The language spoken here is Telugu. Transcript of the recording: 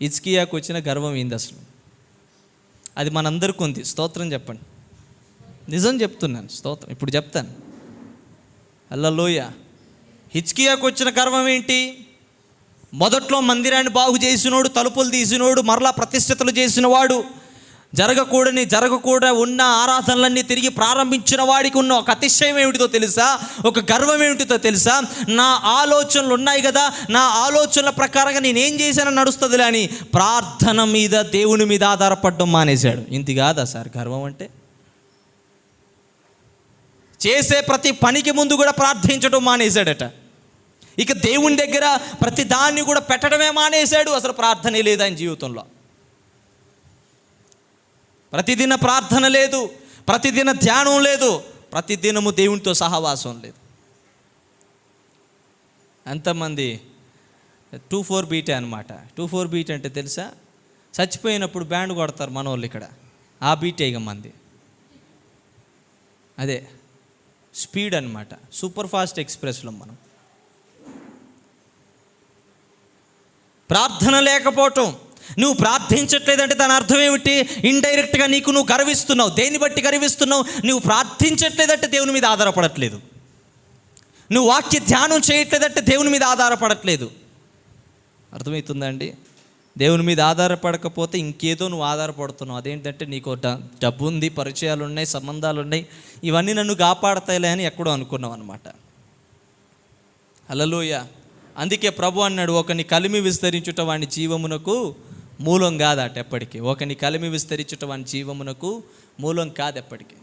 హిజ్కియాకు వచ్చిన గర్వం ఏంది అసలు? అది మనందరికీ ఉంది. స్తోత్రం చెప్పండి. నిజం చెప్తున్నాను, స్తోత్రం. ఇప్పుడు చెప్తాను. హల్లెలూయా. హిజ్కియాకు వచ్చిన గర్వం ఏంటి? మొదట్లో మందిరాన్ని బాగు చేసినోడు, తలుపులు తీసినోడు, మరలా ప్రతిష్ఠితలు చేసినవాడు, జరగకూడ ఉన్న ఆరాధనలన్నీ తిరిగి ప్రారంభించిన వాడికి ఉన్న ఒక అతిశయం ఏమిటితో తెలుసా? ఒక గర్వం ఏమిటితో తెలుసా? నా ఆలోచనలు ఉన్నాయి కదా, నా ఆలోచనల ప్రకారంగా నేనేం చేశానని నడుస్తుందిలే అని ప్రార్థన మీద, దేవుని మీద ఆధారపడడం మానేశాడు. ఇంత కాదా సార్ గర్వం అంటే? చేసే ప్రతి పనికి ముందు కూడా ప్రార్థించడం మానేశాడట. ఇక దేవుని దగ్గర ప్రతి దాన్ని కూడా పెట్టడమే మానేశాడు. అసలు ప్రార్థనే లేదు ఆయన జీవితంలో. ప్రతిదిన ప్రార్థన లేదు, ప్రతిదిన ధ్యానం లేదు, ప్రతిదినము దేవునితో సహవాసం లేదు. ఎంతమంది 24 బీటే అనమాట. 24 బీట్ అంటే తెలుసా? చచ్చిపోయినప్పుడు బ్యాండ్ కొడతారు మన వాళ్ళు ఇక్కడ. ఆ బీటే ఇక మంది. అదే స్పీడ్ అనమాట, సూపర్ ఫాస్ట్ ఎక్స్ప్రెస్లో మనం. ప్రార్థన లేకపోవటం. నువ్వు ప్రార్థించట్లేదంటే దాని అర్థం ఏమిటి? ఇండైరెక్ట్గా నువ్వు గర్విస్తున్నావు. దేన్ని బట్టి గర్విస్తున్నావు? నువ్వు ప్రార్థించట్లేదంటే దేవుని మీద ఆధారపడట్లేదు. నువ్వు వాక్య ధ్యానం చేయట్లేదంటే దేవుని మీద ఆధారపడట్లేదు. అర్థమవుతుందండి? దేవుని మీద ఆధారపడకపోతే ఇంకేదో నువ్వు ఆధారపడుతున్నావు. అదేంటంటే నీకు డబ్బు ఉంది, పరిచయాలు ఉన్నాయి, సంబంధాలు ఉన్నాయి, ఇవన్నీ నన్ను కాపాడతాయిలే అని ఎక్కడో అనుకున్నావు అనమాట. హల్లెలూయా. అందుకే ప్రభు అన్నాడు, ఒకని కలిమి విస్తరించుట వాని జీవమునకు మూలం కాదట ఎప్పటికీ. ఒకని కలిమి విస్తరించుట వాని జీవమునకు మూలం కాదు ఎప్పటికీ.